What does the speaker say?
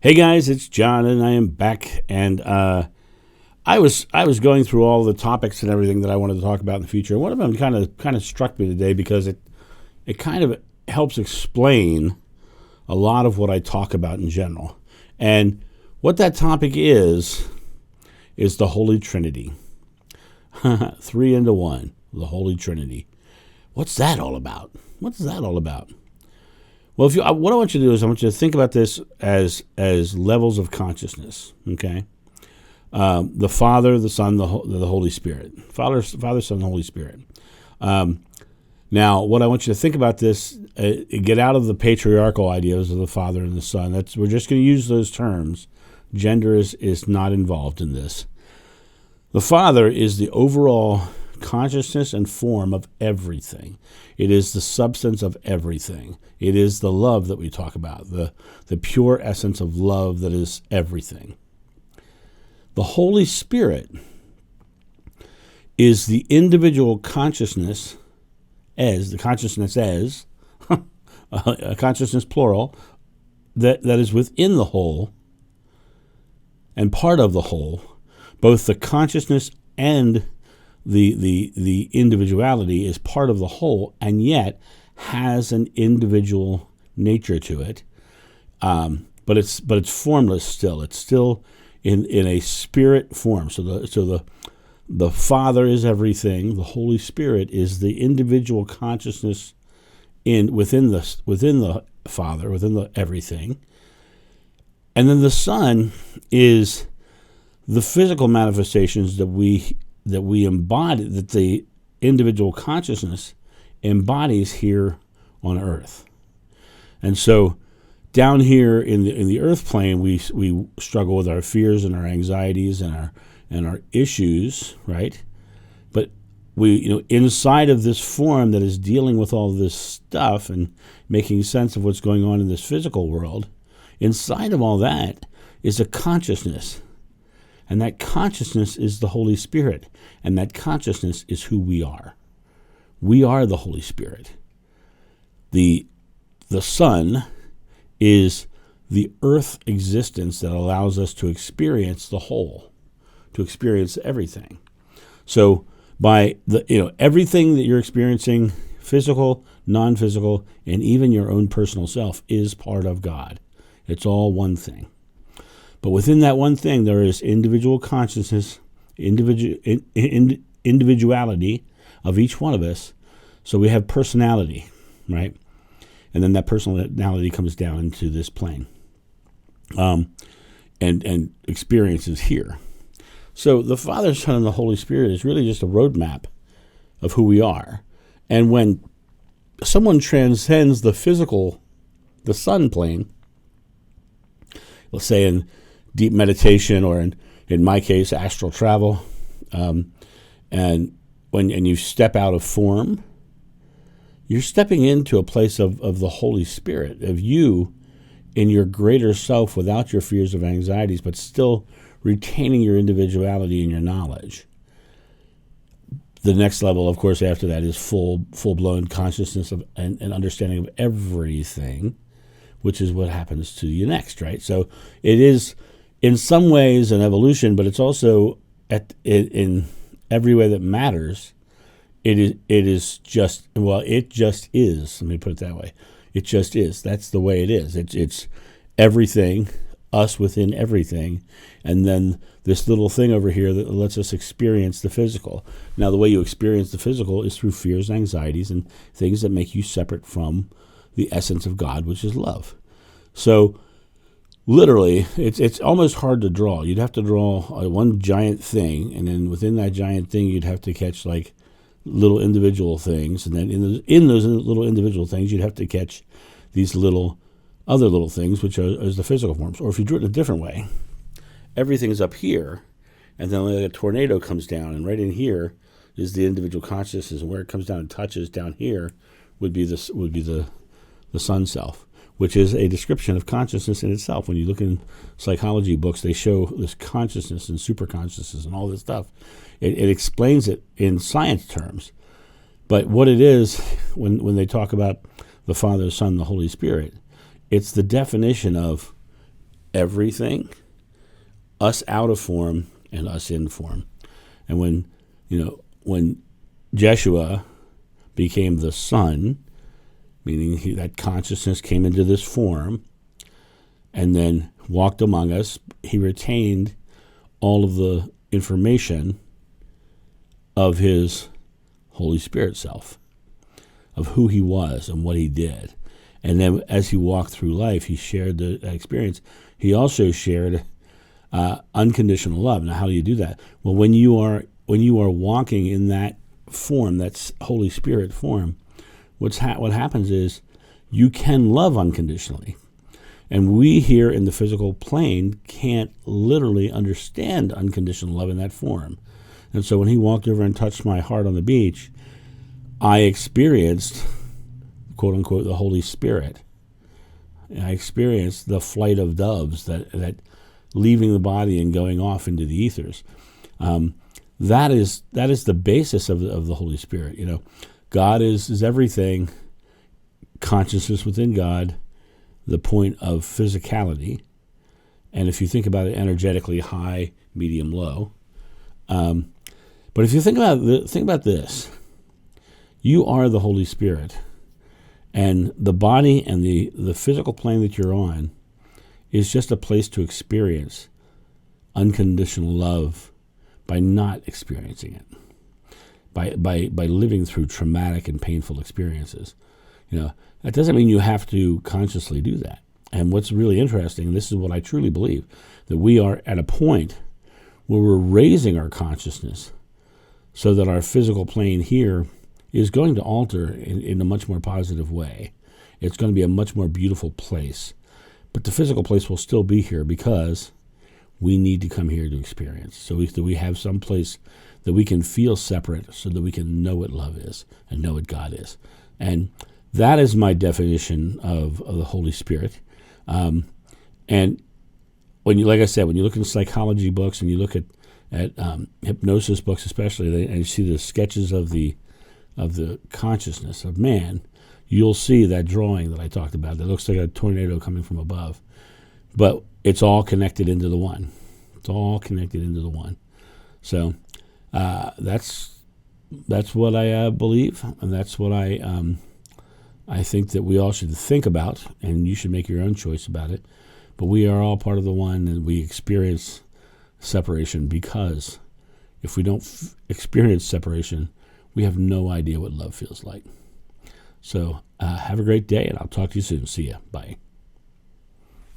Hey guys, it's John, and I am back. And I was going through all the topics and everything that I wanted to talk about in the future. One of them kind of struck me today because it kind of helps explain a lot of what I talk about in general. And what that topic is the Holy Trinity. 3 into 1, the Holy Trinity. What's that all about? What's that all about? Well, what I want you to do is I want you to think about this as levels of consciousness. Okay, the Father, the Son, the Holy Spirit. Father, Son, Holy Spirit. Now, what I want you to think about this, get out of the patriarchal ideas of the Father and the Son. We're just going to use those terms. Gender is not involved in this. The Father is the overall consciousness and form of everything. It is the substance of everything. It is the love that we talk about, the pure essence of love that is everything. The Holy Spirit is the individual consciousness a consciousness plural, that is within the whole and part of the whole, both the consciousness and the individuality is part of the whole, and yet has an individual nature to it. But it's formless still. It's still in a spirit form. So the Father is everything. The Holy Spirit is the individual consciousness within the Father, within the everything. And then the Son is the physical manifestations that we embody, that the individual consciousness embodies here on earth. And so down here in the earth plane, we struggle with our fears and our anxieties and our issues, right? But we, inside of this form that is dealing with all this stuff and making sense of what's going on in this physical world, inside of all that is a consciousness. And that consciousness is the Holy Spirit. And that consciousness is who we are. We are the Holy Spirit. The Son is the earth existence that allows us to experience the whole, to experience everything. So by everything that you're experiencing, physical, non-physical, and even your own personal self, is part of God. It's all one thing. But within that one thing, there is individual consciousness, individuality of each one of us. So we have personality, right? And then that personality comes down into this plane and experiences here. So the Father, Son, and the Holy Spirit is really just a roadmap of who we are. And when someone transcends the physical, the sun plane, let's say in deep meditation, or in my case, astral travel, and when you step out of form, you're stepping into a place of the Holy Spirit, of you in your greater self without your fears of anxieties, but still retaining your individuality and your knowledge. The next level, of course, after that is full-blown consciousness of and understanding of everything, which is what happens to you next, right? So it is, in some ways, an evolution, but it's also in every way that matters. It just is. Let me put it that way. It just is. That's the way it is. It's everything, us within everything, and then this little thing over here that lets us experience the physical. Now, the way you experience the physical is through fears, anxieties, and things that make you separate from the essence of God, which is love. So literally, it's almost hard to draw. You'd have to draw one giant thing, and then within that giant thing, you'd have to catch like little individual things, and then in those little individual things, you'd have to catch these other little things, which are the physical forms. Or if you drew it a different way, everything's up here, and then like a tornado comes down, and right in here is the individual consciousness, and where it comes down and touches down here would be the sun self, which is a description of consciousness in itself. When you look in psychology books, they show this consciousness and superconsciousness and all this stuff. It explains it in science terms. But what it is, when they talk about the Father, Son, the Holy Spirit, it's the definition of everything, us out of form and us in form. And when Jeshua became the Son, meaning that consciousness came into this form and then walked among us, he retained all of the information of his Holy Spirit self, of who he was and what he did. And then as he walked through life, he shared that experience. He also shared unconditional love. Now, how do you do that? Well, when you are walking in that form, that's Holy Spirit form, what happens is you can love unconditionally. And we here in the physical plane can't literally understand unconditional love in that form. And so when he walked over and touched my heart on the beach, I experienced, quote unquote, the Holy Spirit. And I experienced the flight of doves that leaving the body and going off into the ethers. That is the basis of the Holy Spirit. God is everything. Consciousness within God, the point of physicality, and if you think about it energetically, high, medium, low. But if you think about this, you are the Holy Spirit, and the body and the physical plane that you're on is just a place to experience unconditional love by not experiencing it, by living through traumatic and painful experiences. That doesn't mean you have to consciously do that. And what's really interesting, and this is what I truly believe, that we are at a point where we're raising our consciousness so that our physical plane here is going to alter in a much more positive way. It's going to be a much more beautiful place. But the physical place will still be here because we need to come here to experience. So we have some place that we can feel separate so that we can know what love is and know what God is. And that is my definition of the Holy Spirit. And like I said, when you look in psychology books and you look at hypnosis books especially, and you see the sketches of the consciousness of man, you'll see that drawing that I talked about that looks like a tornado coming from above. But it's all connected into the one. It's all connected into the one. So that's what I believe, and that's what I think that we all should think about, and you should make your own choice about it. But we are all part of the one, and we experience separation because if we don't experience separation, we have no idea what love feels like. So have a great day, and I'll talk to you soon. See ya. Bye.